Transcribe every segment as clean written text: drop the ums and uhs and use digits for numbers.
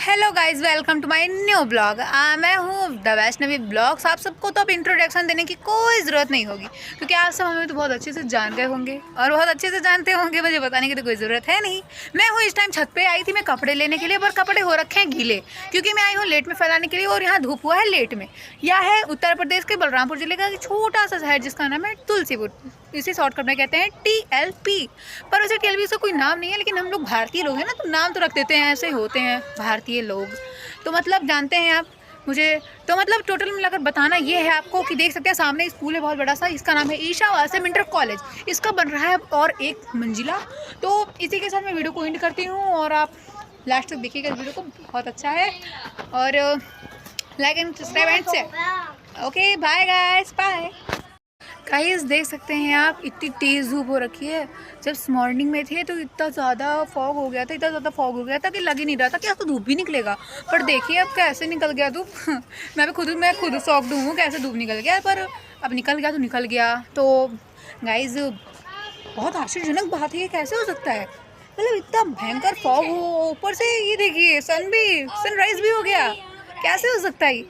Hello guys, welcome to my new blog. मैं हूँ the Vaishnavi blogs. आप सबको तो अब इंट्रोडक्शन देने की कोई ज़रूरत नहीं होगी क्योंकि आप सब हमें तो बहुत अच्छे से जान गए होंगे और बहुत अच्छे से जानते होंगे। मुझे बताने की तो कोई ज़रूरत है नहीं। मैं हूँ इस टाइम छत पे आई थी मैं कपड़े लेने के लिए, पर कपड़े हो रखे हैं गीले क्योंकि मैं आई हूँ लेट में फैलाने के लिए और यहाँ धूप हुआ है लेट में। यह है उत्तर प्रदेश के बलरामपुर जिले का छोटा सा शहर जिसका नाम है तुलसीपुर। इसे शॉर्टकट में कहते हैं TLP। पर वैसे TLP से कोई नाम नहीं है, लेकिन हम लोग भारतीय लोग हैं ना, तो नाम तो रख देते हैं, ऐसे होते हैं भारतीय लोग। तो मतलब जानते हैं आप मुझे, तो मतलब टोटल मिलाकर बताना ये है आपको कि देख सकते हैं सामने स्कूल है बहुत बड़ा सा, इसका नाम है ईशा वासम इंटर कॉलेज। इसका बन रहा है और एक मंजिला। तो इसी के साथ मैं वीडियो को एंड करती हूँ और आप लास्ट तक देखिएगा वीडियो को, बहुत अच्छा है। और like and subscribe and share. Okay bye guys, bye guys. देख सकते हैं आप इतनी तेज़ धूप हो रखी है। जब मॉर्निंग में थे तो इतना ज़्यादा फॉग हो गया था, इतना ज़्यादा फॉग हो गया था कि लग ही नहीं रहा था कि आज तो धूप भी निकलेगा। पर देखिए अब कैसे निकल गया धूप। मैं खुद शॉक्ड हूँ कैसे धूप निकल गया, पर अब निकल गया तो निकल गया। तो गाइस बहुत आश्चर्यजनक बात है, ये कैसे हो सकता है? मतलब इतना भयंकर फॉग हो, ऊपर से ये देखिए सनराइज भी हो गया, कैसे हो सकता है?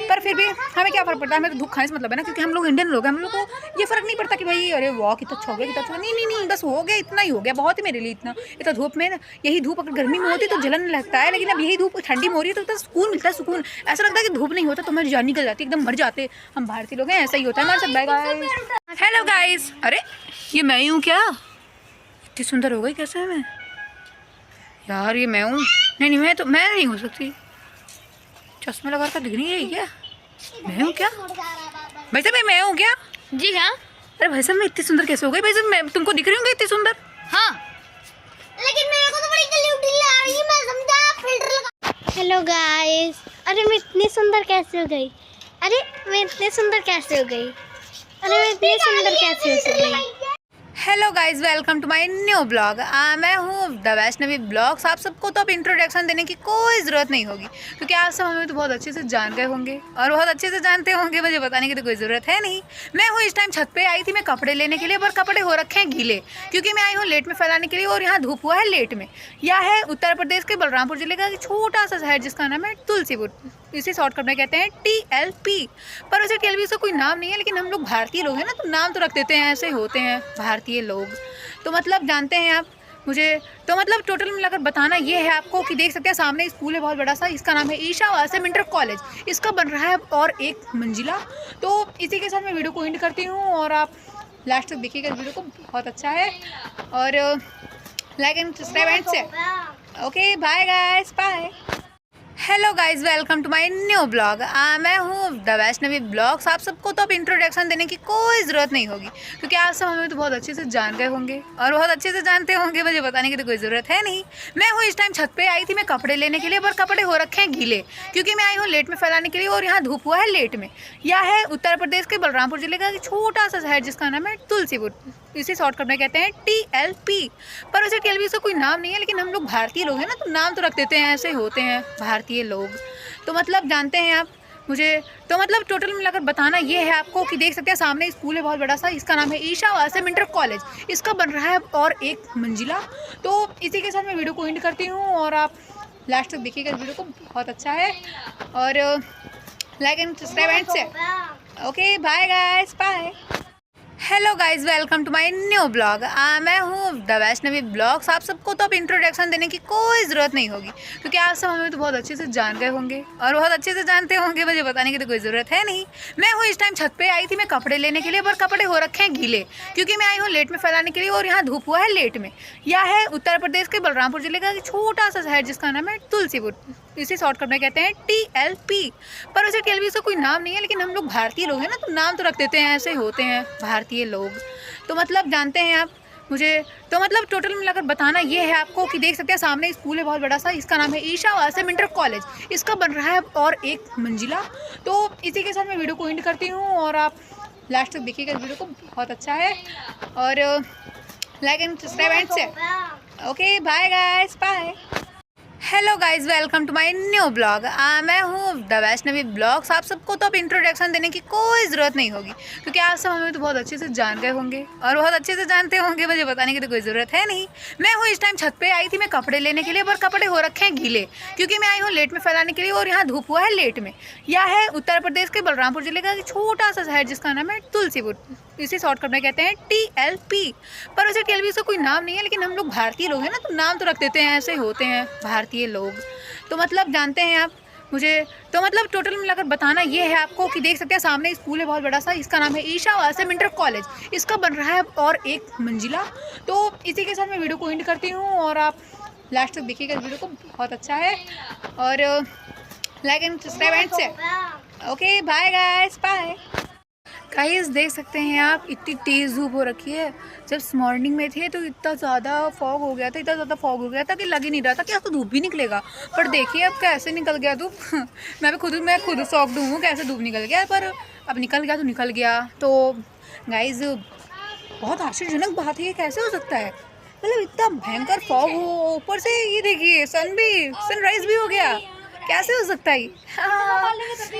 पर फिर भी हमें क्या फ़र्क पड़ता है, हमें तो धूप खाने से मतलब है ना, क्योंकि हम लोग इंडियन लोग हैं। हम लोग को ये फ़र्क नहीं पड़ता कि भाई अरे वाह कितना अच्छा हो गया, कितना अच्छा। नहीं नहीं नहीं, बस हो गया, इतना ही हो गया, बहुत ही मेरे लिए इतना। इतना धूप में ना, यही धूप अगर गर्मी में होती तो जलन लगता है, लेकिन अब यही धूप ठंडी में हो रही है तो इतना सुकून मिलता है। सुकून ऐसा लगता है कि धूप नहीं होता तो हमारी जान निकल जाती, एकदम मर जाते। हम भारतीय लोग हैं, ऐसा ही होता है हमारे साथ। Bye guys, hello guys. अरे ये मैं ही हूँ क्या? इतनी सुंदर हो गई कैसे है मैं? यार ये मैं हूँ? नहीं नहीं, मैं नहीं हो सकती। चश्मा लगा कर दिख नहीं रही क्या? मैं हूँ क्या भाई साहब? मैं हूँ क्या? जी हाँ। अरे भाई साहब मैं इतनी सुंदर कैसे हो गई भाई साहब? मैं तुमको दिख रही हूँ इतनी सुंदर? हाँ, लेकिन मेरे को तो बड़ी गली आ रही है, मैं समझा फिल्टर लगा। Hello guys. अरे मैं इतनी सुंदर कैसे हो गई? अरे मैं इतनी सुंदर कैसे हो गई? अरे मैं इतनी सुंदर कैसे हो गई? Hello guys, welcome to my new blog. मैं हूँ द वैष्णवी ब्लॉग्स। आप सबको तो अब इंट्रोडक्शन देने की कोई ज़रूरत नहीं होगी क्योंकि आप सब हमें तो बहुत अच्छे से जान गए होंगे और बहुत अच्छे से जानते होंगे। मुझे बताने की तो कोई ज़रूरत है नहीं। मैं हूँ इस टाइम छत पे आई थी मैं कपड़े लेने के लिए, पर कपड़े हो रखे हैं गीले क्योंकि मैं आई हूँ लेट में फैलाने के लिए और यहाँ धूप हुआ है लेट में। यह है उत्तर प्रदेश के बलरामपुर जिले का छोटा सा शहर जिसका नाम है तुलसीपुर। इसे शॉर्टकट में कहते हैं TLP। पर वैसे TLP से कोई नाम नहीं है, लेकिन हम लोग भारतीय लोग हैं ना, तो नाम तो रख देते हैं, ऐसे होते हैं भारतीय लोग। तो मतलब जानते हैं आप मुझे, तो मतलब टोटल मिलाकर बताना ये है आपको कि देख सकते हैं सामने स्कूल है बहुत बड़ा सा, इसका नाम है ईशा वासम इंटर कॉलेज। इसका बन रहा है और एक मंजिला। तो इसी के साथ मैं वीडियो को एंड करती हूँ और आप लास्ट तक देखिएगा वीडियो को, बहुत अच्छा है। और like and subscribe and share. Okay bye guys, bye. Hello guys, welcome to my new blog. मैं हूँ द वैष्णवी ब्लॉग्स। आप सबको तो अब इंट्रोडक्शन देने की कोई ज़रूरत नहीं होगी क्योंकि आप सब हमें तो बहुत अच्छे से जान गए होंगे और बहुत अच्छे से जानते होंगे। मुझे बताने की तो कोई ज़रूरत है नहीं। मैं हूँ इस टाइम छत पे आई थी मैं कपड़े लेने के लिए, पर कपड़े हो रखे हैं गीले क्योंकि मैं आई हूँ लेट में फैलाने के लिए और यहाँ धूप हुआ है लेट में। यह है उत्तर प्रदेश के बलरामपुर जिले का छोटा सा शहर जिसका नाम है तुलसीपुर। इसे शॉर्टकट में कहते हैं TLP। पर वैसे TLP से कोई नाम नहीं है, लेकिन हम लोग भारतीय लोग हैं ना, तो नाम तो रख देते हैं, ऐसे होते हैं भारतीय लोग। तो मतलब जानते हैं आप मुझे, तो मतलब टोटल मिलाकर बताना ये है आपको कि देख सकते हैं सामने स्कूल है बहुत बड़ा सा, इसका नाम है ईशा वासम इंटर कॉलेज। इसका बन रहा है और एक मंजिला। तो इसी के साथ मैं वीडियो को एंड करती हूँ और आप लास्ट तक देखिएगा वीडियो को, बहुत अच्छा है। और like and subscribe and share. Okay bye guys, bye. Hello guys, welcome to my new blog. मैं हूँ द वैष्णवी ब्लॉग्स। आप सबको तो अब इंट्रोडक्शन देने की कोई ज़रूरत नहीं होगी क्योंकि आप सब हमें तो बहुत अच्छे से जान गए होंगे और बहुत अच्छे से जानते होंगे। मुझे बताने की तो कोई ज़रूरत है नहीं। मैं हूँ इस टाइम छत पे आई थी मैं कपड़े लेने के लिए, पर कपड़े हो रखे हैं गीले क्योंकि मैं आई हूँ लेट में फैलाने के लिए और यहाँ धूप हुआ है लेट में। यह है उत्तर प्रदेश के बलरामपुर जिले का छोटा सा शहर जिसका नाम है तुलसीपुर। इसे शॉर्टकट में कहते हैं TLP। पर वैसे TLP से कोई नाम नहीं है, लेकिन हम लोग भारतीय लोग हैं ना, तो नाम तो रख देते हैं, ऐसे होते हैं भारतीय लोग। तो मतलब जानते हैं आप मुझे, तो मतलब टोटल मिलाकर बताना ये है आपको कि देख सकते हैं सामने स्कूल है बहुत बड़ा सा, इसका नाम है ईशा वासम इंटर कॉलेज। इसका बन रहा है और एक मंजिला। तो इसी के साथ मैं वीडियो को एंड करती हूँ और आप लास्ट तक देखिएगा वीडियो को, बहुत अच्छा है। और like and subscribe and share. Okay bye guys, bye. Hello guys, welcome to my new blog. मैं हूँ द वैष्णवी ब्लॉग्स। आप सबको तो अब इंट्रोडक्शन देने की कोई ज़रूरत नहीं होगी, क्योंकि आप सब हमें तो बहुत अच्छे से जान गए होंगे और बहुत अच्छे से जानते होंगे। मुझे बताने की तो कोई ज़रूरत है नहीं। मैं हूँ इस टाइम छत पे आई थी मैं कपड़े लेने के लिए, पर कपड़े हो रखे हैं गीले, क्योंकि मैं आई हूँ लेट में फैलाने के लिए और यहाँ धूप हुआ है लेट में। यह है उत्तर प्रदेश के बलरामपुर जिले का एक छोटा सा शहर जिसका नाम है तुलसीपुर। इसे शॉर्टकट में कहते हैं TLP। पर वैसे TLP का कोई नाम नहीं है, लेकिन हम लोग भारतीय लोग हैं ना, तो नाम तो रख देते हैं, ऐसे होते हैं भारतीय लोग। तो मतलब जानते हैं आप मुझे, तो मतलब टोटल मिलाकर बताना ये है आपको कि देख सकते हैं सामने स्कूल है बहुत बड़ा सा, इसका नाम है ईशा वासम इंटर कॉलेज। इसका बन रहा है और एक मंजिला। तो इसी के साथ मैं वीडियो को एंड करती हूँ और आप लास्ट तक देखिएगा इस वीडियो को, बहुत अच्छा है। और like and subscribe and share. Okay bye guys, bye guys. देख सकते हैं आप इतनी तेज़ धूप हो रखी है। जब मॉर्निंग में थे तो इतना ज़्यादा फॉग हो गया था, इतना ज़्यादा फॉग हो गया था कि लग ही नहीं रहा था कि आपको धूप भी निकलेगा। पर देखिए अब कैसे निकल गया धूप। मैं खुद शॉक्ड हूँ कैसे धूप निकल गया, पर अब निकल गया तो निकल गया। तो गाइस बहुत आश्चर्यजनक बात है, ये कैसे हो सकता है। मतलब इतना भयंकर फॉग हो, ऊपर से ये देखिए सनराइज भी हो गया, कैसे हो सकता है।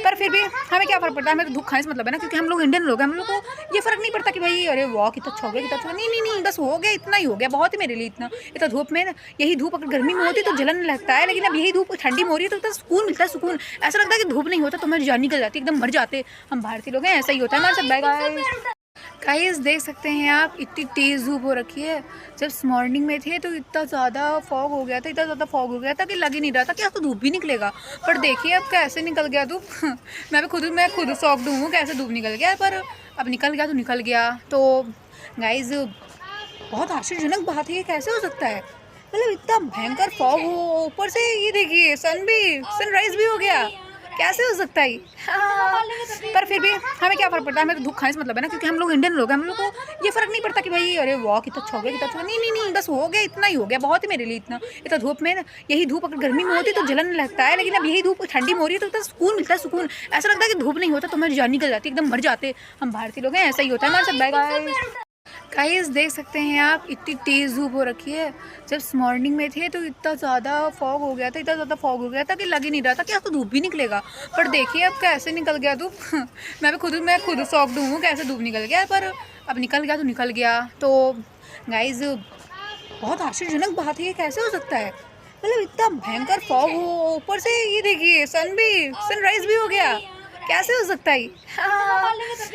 पर फिर भी हमें क्या फ़र्क पड़ता है, हमें तो धूप खाने से मतलब है ना, क्योंकि हम लोग इंडियन लोग हैं। हम लोग को ये फ़र्क नहीं पड़ता कि भाई अरे वाह कितना अच्छा हो गया, कितना अच्छा। नहीं, बस हो गया, इतना ही हो गया, बहुत ही मेरे लिए इतना। इतना धूप में यही धूप अगर गर्मी में होती तो जलन लगता है, लेकिन अब यही धूप ठंडी में हो रही है तो इतना सुकून मिलता है। सुकून ऐसा लगता है कि धूप नहीं होता तो हमारी जान निकल जाती, एकदम मर जाते। हम भारतीय लोग हैं, ऐसा ही होता है हमारे साथ। Bye guys. गाइस देख सकते हैं आप इतनी तेज़ धूप हो रखी है। जब मॉर्निंग में थे तो इतना ज़्यादा फॉग हो गया था, इतना ज़्यादा फॉग हो गया था कि लग ही नहीं रहा था कि आपको धूप भी निकलेगा। पर देखिए अब कैसे निकल गया धूप। मैं खुद शॉक्ड हूँ कैसे धूप निकल गया, पर अब निकल गया तो निकल गया। तो गाइस बहुत आश्चर्यजनक बात है, ये कैसे हो सकता है। मतलब इतना भयंकर फॉग हो, ऊपर से ये देखिए सनराइज भी हो गया, कैसे हो सकता है। पर फिर भी हमें क्या फ़र्क पड़ता है, हमें तो धूप खाने से मतलब है ना, क्योंकि हम लोग इंडियन लोग हैं। हम लोग को ये फ़र्क नहीं पड़ता कि भाई अरे वाह कितना अच्छा हो गया, कितना अच्छा। नहीं, बस हो गया, इतना ही हो गया, बहुत ही मेरे लिए इतना। इतना धूप में यही धूप अगर गर्मी में होती तो जलन लगता है, लेकिन अब यही धूप ठंडी में हो रही है तो इतना सुकून मिलता है। सुकून ऐसा लगता है कि धूप नहीं होता तो हमारी जान निकल जाती, एकदम मर जाते। हम भारतीय लोग हैं, ऐसा ही होता है हमारे साथ। Bye guys. गाइस देख सकते हैं आप इतनी तेज़ धूप हो रखी है। जब मॉर्निंग में थे तो इतना ज़्यादा फॉग हो गया था, इतना ज़्यादा फॉग हो गया था कि लग ही नहीं रहा था कि आपको धूप भी निकलेगा। पर देखिए अब कैसे निकल गया धूप। मैं खुद शॉक्ड हूँ कैसे धूप निकल गया, पर अब निकल गया तो निकल गया। तो गाइस बहुत आश्चर्यजनक बात है, ये कैसे हो सकता है। मतलब इतना भयंकर फॉग हो, ऊपर से ये देखिए सनराइज भी हो गया, कैसे हो सकता है।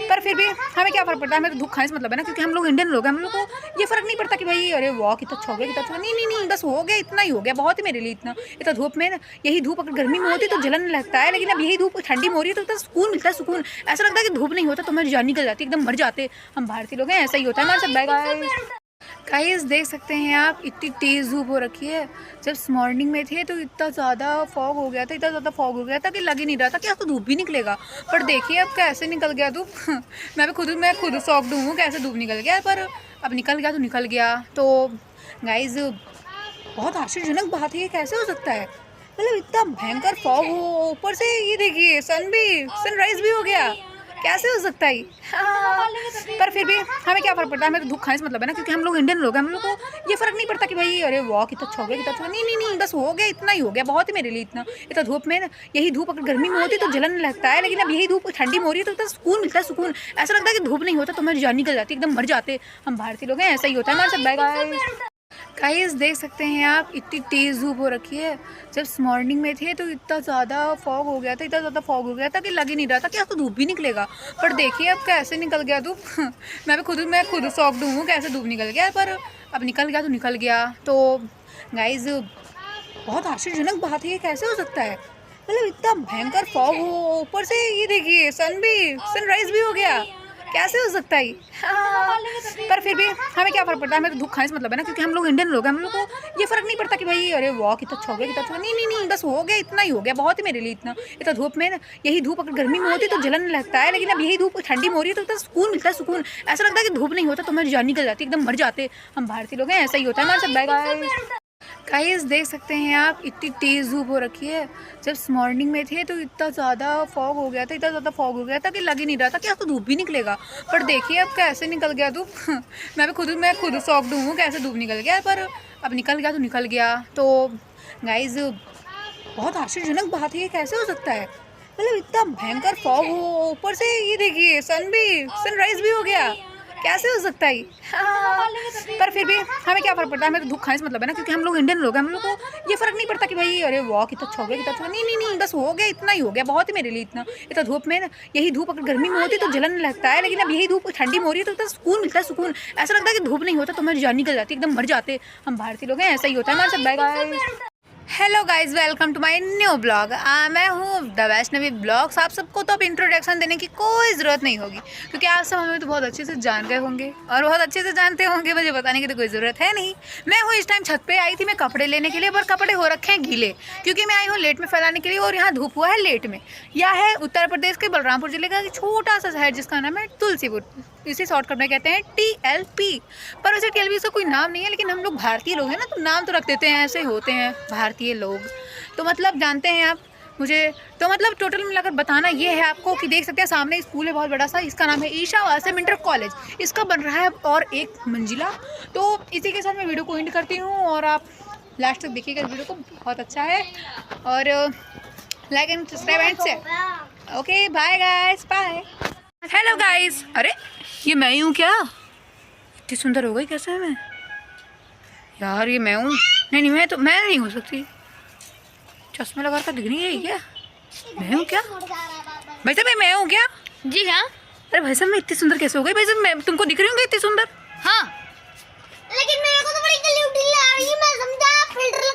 पर फिर भी हमें क्या फ़र्क पड़ता है, हमें तो धूप खाने से मतलब है ना, क्योंकि हम लोग इंडियन लोग हैं। हम लोग को ये फ़र्क नहीं पड़ता कि भाई अरे वाह कितना अच्छा हो गया, कितना अच्छा। नहीं, बस हो गया, इतना ही हो गया, बहुत ही मेरे लिए इतना। इतना धूप में यही धूप अगर गर्मी में होती तो जलन लगता है, लेकिन अब यही धूप ठंडी में हो रही है तो इतना सुकून मिलता है। सुकून ऐसा लगता है कि धूप नहीं होता तो हमारी जान निकल जाती, एकदम मर जाते। हम भारतीय लोग हैं, ऐसा ही होता है हमारे साथ। Bye guys. गाइस देख सकते हैं आप इतनी तेज़ धूप हो रखी है। जब मॉर्निंग में थे तो इतना ज़्यादा फॉग हो गया था, इतना ज़्यादा फॉग हो गया था कि लग ही नहीं रहा था कि आपको धूप भी निकलेगा। पर देखिए अब कैसे निकल गया धूप। मैं खुद शॉक्ड हूँ कैसे धूप निकल गया, पर अब निकल गया तो निकल गया। तो गाइस बहुत आश्चर्यजनक बात है, ये कैसे हो सकता है। मतलब इतना भयंकर फॉग हो, ऊपर से ये देखिए सनराइज भी हो गया, कैसे हो सकता है। पर फिर भी हमें क्या फ़र्क पड़ता है, हमें तो धूप खाने से मतलब है ना, क्योंकि हम लोग इंडियन लोग हैं। हम लोग को ये फ़र्क नहीं पड़ता कि भाई अरे वाह कितना अच्छा हो गया, कितना अच्छा। नहीं, बस हो गया, इतना ही हो गया, बहुत ही मेरे लिए इतना। इतना धूप में यही धूप अगर गर्मी में होती तो जलन लगता है, लेकिन अब यही धूप ठंडी में हो रही है तो इतना सुकून मिलता है। सुकून ऐसा लगता है कि धूप नहीं होता तो हमारी जान निकल जाती, एकदम मर जाते। हम भारतीय लोग हैं, ऐसा ही होता है हमारे साथ। Bye guys. गाइस देख सकते हैं आप इतनी तेज़ धूप हो रखी है। जब मॉर्निंग में थे तो इतना ज़्यादा फॉग हो गया था, इतना ज़्यादा फॉग हो गया था कि लग ही नहीं रहा था कि आपको धूप भी निकलेगा। पर देखिए अब कैसे निकल गया धूप। मैं खुद शॉक्ड हूँ कैसे धूप निकल गया, पर अब निकल गया तो निकल गया। तो गाइस बहुत आश्चर्यजनक बात है, ये कैसे हो सकता है। मतलब इतना भयंकर फॉग हो, ऊपर से ये देखिए सनराइज भी हो गया, कैसे हो सकता है। पर फिर भी हमें क्या फ़र्क पड़ता है, हमें तो धूप खाने से मतलब है ना, क्योंकि हम लोग इंडियन लोग हैं। हम लोग को ये फ़र्क नहीं पड़ता कि भाई अरे वाह कितना अच्छा हो गया, कितना अच्छा। नहीं, बस हो गया, इतना ही हो गया, बहुत ही मेरे लिए इतना। इतना धूप में यही धूप अगर गर्मी में होती तो जलन लगता है, लेकिन अब यही धूप ठंडी में हो रही है तो इतना सुकून मिलता है। सुकून ऐसा लगता है कि धूप नहीं होता तो हमारी जान निकल जाती, एकदम मर जाते। हम भारतीय लोग हैं, ऐसा ही होता है हमारे साथ। Bye guys. गाइस देख सकते हैं आप इतनी तेज़ धूप हो रखी है। जब मॉर्निंग में थे तो इतना ज़्यादा फॉग हो गया था, इतना ज़्यादा फॉग हो गया था कि लग ही नहीं रहा था कि आपको धूप भी निकलेगा। पर देखिए अब कैसे निकल गया धूप। मैं खुद शॉक्ड हूँ कैसे धूप निकल गया, पर अब निकल गया तो निकल गया। तो गाइज बहुत आश्चर्यजनक बात है, ये कैसे हो सकता है? मतलब इतना भयंकर फॉग हो, ऊपर से ये देखिए सनराइज भी हो गया, कैसे हो सकता है? हाँ, पर फिर भी हमें क्या फ़र्क पड़ता है, हमें तो धूप खाने से मतलब है ना, क्योंकि हम लोग इंडियन लोग हैं, हम लोग को ये फ़र्क नहीं पड़ता कि भाई अरे वाह कितना अच्छा हो गया, कितना अच्छा, नहीं, बस हो गया, इतना ही हो गया, बहुत ही मेरे लिए इतना धूप में ना। यही धूप अगर गर्मी में होती तो जलन लगता है, लेकिन अब यही धूप ठंडी में हो रही है तो इतना सुकून मिलता है, सुकून। ऐसा लगता है कि धूप नहीं होता तो हमारी जान निकल जाती, एकदम मर जाते। हम भारतीय लोग हैं, ऐसा ही होता है हमारे साथ। Bye guys, hello guys, welcome to my new blog. मैं हूँ द वैष्णवी ब्लॉग्स। आप सबको तो अब इंट्रोडक्शन देने की कोई ज़रूरत नहीं होगी, क्योंकि आप सब हमें तो बहुत अच्छे से जान गए होंगे और बहुत अच्छे से जानते होंगे, मुझे बताने की तो कोई ज़रूरत है नहीं। मैं हूँ इस टाइम छत पे आई थी मैं कपड़े लेने के लिए, पर कपड़े हो रखे हैं गीले, क्योंकि मैं आई हूँ लेट में फैलाने के लिए और यहाँ धूप हुआ है लेट में। यह है उत्तर प्रदेश के बलरामपुर जिले का एक छोटा सा शहर जिसका नाम है तुलसीपुर। इसे शॉर्टकट में कहते हैं TLP। पर वैसे TLP का कोई नाम नहीं है, लेकिन हम लोग भारतीय लोग हैं ना, तो नाम तो रख देते हैं, ऐसे होते हैं भारतीय लोग। तो मतलब जानते हैं आप मुझे, तो मतलब टोटल मिलाकर बताना ये है आपको कि देख सकते हैं सामने स्कूल है बहुत बड़ा सा, इसका नाम है ईशा वासम इंटर कॉलेज। इसका बन रहा है और एक मंजिला। तो इसी के साथ मैं वीडियो को एंड करती हूँ और आप लास्ट तक देखिएगा वीडियो को, बहुत अच्छा है। और like and subscribe and share. Okay bye guys, bye. Hello guys, अरे ये मैं ही हूँ क्या? इतनी सुंदर हो गई कैसे मैं यार? ये मैं हूँ? नहीं, मैं नहीं हो सकती। चश्मा लगा कर दिख नहीं है क्या? मैं हूँ क्या भाई साहब? मैं हूँ क्या? जी हाँ। अरे भाई साहब मैं इतनी सुंदर कैसे हो गई भाई साहब? मैं तुमको दिख रही हूँ इतनी सुंदर? हाँ, लेकिन मेरे को तो बड़ी गली उठी आ रही है, मैं समझा फिल्टर